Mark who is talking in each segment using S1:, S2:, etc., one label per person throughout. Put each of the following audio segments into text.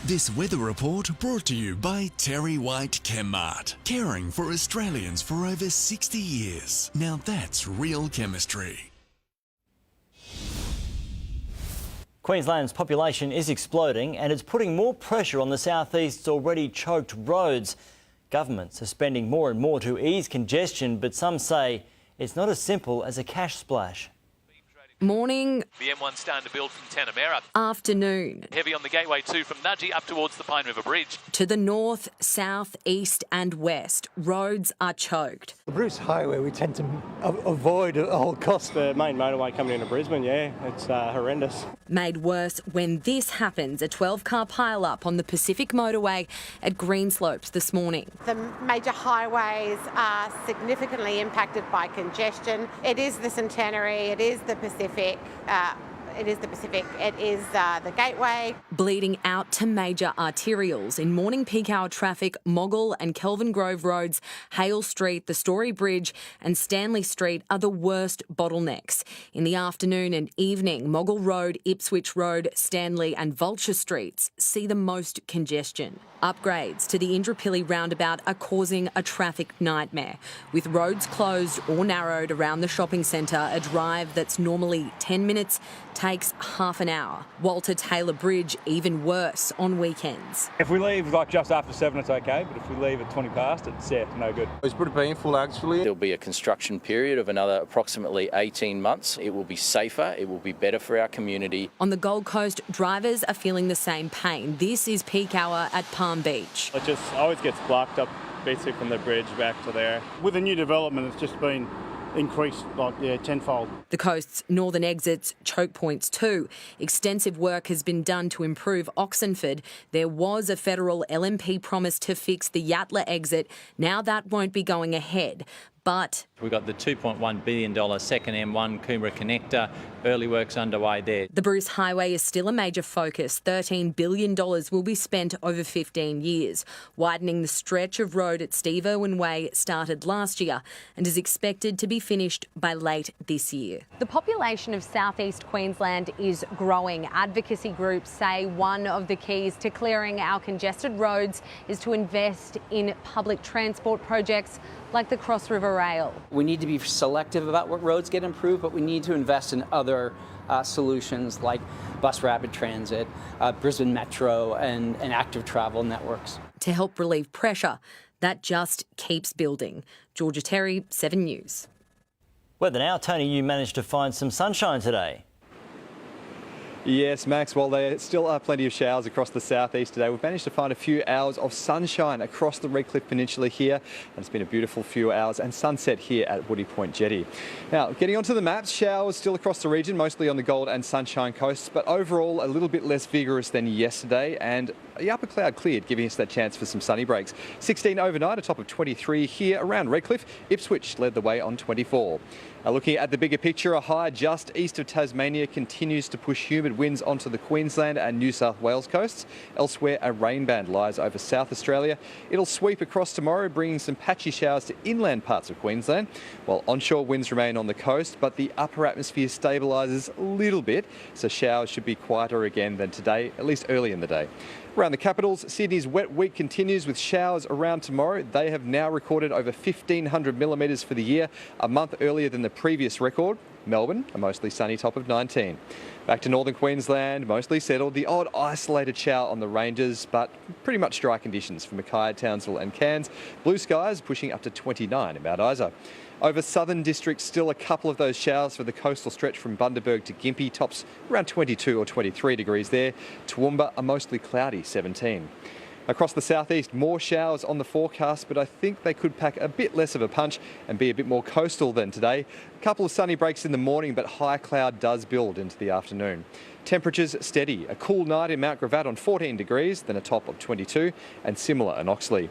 S1: This weather report brought to you by Terry White Chemmart, caring for Australians for over 60 years. Now that's real chemistry.
S2: Queensland's population is exploding and it's putting more pressure on the southeast's already choked roads. Governments are spending more and more to ease congestion, but some say it's not as simple as a cash splash.
S3: Morning.
S4: The M1 starting to build from Tanamera.
S3: Afternoon.
S4: Heavy on the Gateway 2 from Nudgee up towards the Pine River Bridge.
S3: To the north, south, east and west, roads are choked.
S5: The Bruce Highway we tend to avoid at all costs.
S6: The main motorway coming into Brisbane, it's horrendous.
S3: Made worse when this happens, a 12-car pile-up on the Pacific Motorway at Greenslopes this morning.
S7: The major highways are significantly impacted by congestion. It is the Centenary, it is the Pacific, it is the Gateway.
S3: Bleeding out to major arterials in morning peak hour traffic. Moggill and Kelvin Grove roads, Hale Street, the Story Bridge and Stanley Street are the worst bottlenecks. In the afternoon and evening, Moggill Road, Ipswich Road, Stanley and Vulture Streets see the most congestion. Upgrades to the Indooroopilly roundabout are causing a traffic nightmare. With roads closed or narrowed around the shopping centre, a drive that's normally 10 minutes takes half an hour. Walter Taylor Bridge even worse on weekends.
S6: If we leave just after 7, it's okay, but if we leave at 20 past, it's no good.
S8: It's pretty painful actually.
S9: There'll be a construction period of another approximately 18 months. It will be safer, it will be better for our community.
S3: On the Gold Coast, drivers are feeling the same pain. This is peak hour at Palm Beach.
S6: It just always gets blocked up basically from the bridge back to there. With the new development, it's just been increased tenfold.
S3: The coast's northern exits choke points too. Extensive work has been done to improve Oxenford. There was a federal LNP promise to fix the Yatala exit. Now that won't be going ahead. But
S10: we've got the $2.1 billion second M1 Coomera connector, early works underway there.
S3: The Bruce Highway is still a major focus. $13 billion will be spent over 15 years. Widening the stretch of road at Steve Irwin Way started last year and is expected to be finished by late this year.
S11: The population of southeast Queensland is growing. Advocacy groups say one of the keys to clearing our congested roads is to invest in public transport projects like the Cross River Rail.
S12: We need to be selective about what roads get improved, but we need to invest in other solutions like bus rapid transit, Brisbane Metro and active travel networks.
S3: To help relieve pressure, that just keeps building. Georgia Terry, 7 News.
S2: Weather now. Tony, you managed to find some sunshine today.
S13: Yes, Max, while there still are plenty of showers across the southeast today, we've managed to find a few hours of sunshine across the Redcliffe Peninsula here. And it's been a beautiful few hours and sunset here at Woody Point Jetty. Now, getting onto the maps, showers still across the region, mostly on the Gold and Sunshine coasts, but overall a little bit less vigorous than yesterday, and the upper cloud cleared, giving us that chance for some sunny breaks. 16 overnight, a top of 23 here around Redcliffe. Ipswich led the way on 24. Looking at the bigger picture, a high just east of Tasmania continues to push humid winds onto the Queensland and New South Wales coasts. Elsewhere, a rain band lies over South Australia. It'll sweep across tomorrow, bringing some patchy showers to inland parts of Queensland, while onshore winds remain on the coast, but the upper atmosphere stabilises a little bit, so showers should be quieter again than today, at least early in the day. Around the capitals, Sydney's wet week continues with showers around tomorrow. They have now recorded over 1,500 millimetres for the year, a month earlier than the previous record. Melbourne, a mostly sunny top of 19. Back to northern Queensland, mostly settled. The odd isolated shower on the ranges, but pretty much dry conditions for Mackay, Townsville and Cairns. Blue skies pushing up to 29 in Mount Isa. Over southern districts, still a couple of those showers for the coastal stretch from Bundaberg to Gympie, tops around 22 or 23 degrees there. Toowoomba, a mostly cloudy 17. Across the southeast, more showers on the forecast, but I think they could pack a bit less of a punch and be a bit more coastal than today. A couple of sunny breaks in the morning, but high cloud does build into the afternoon. Temperatures steady. A cool night in Mount Gravatt on 14 degrees, then a top of 22, and similar in Oxley.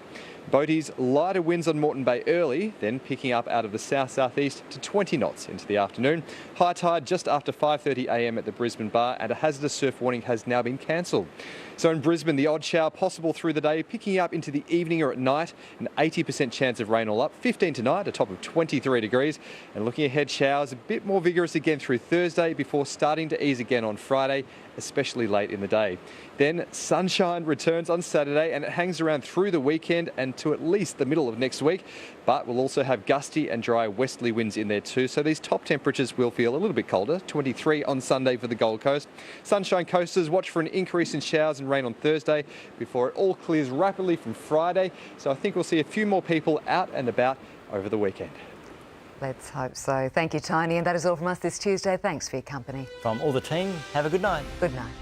S13: Boaties, lighter winds on Moreton Bay early, then picking up out of the south-southeast to 20 knots into the afternoon. High tide just after 5:30 a.m. at the Brisbane Bar, and a hazardous surf warning has now been cancelled. So in Brisbane, the odd shower possible through the day, picking up into the evening or at night, an 80% chance of rain all up. 15 tonight, a top of 23 degrees. And looking ahead, showers a bit more vigorous again through Thursday before starting to ease again on Friday. Friday, especially late in the day. Then sunshine returns on Saturday and it hangs around through the weekend and to at least the middle of next week. But we'll also have gusty and dry westerly winds in there too. So these top temperatures will feel a little bit colder. 23 on Sunday for the Gold Coast. Sunshine coasters, watch for an increase in showers and rain on Thursday before it all clears rapidly from Friday. So I think we'll see a few more people out and about over the weekend.
S8: Let's hope so. Thank you, Tony. And that is all from us this Tuesday. Thanks for your company.
S2: From all the team, have a good night.
S8: Good night.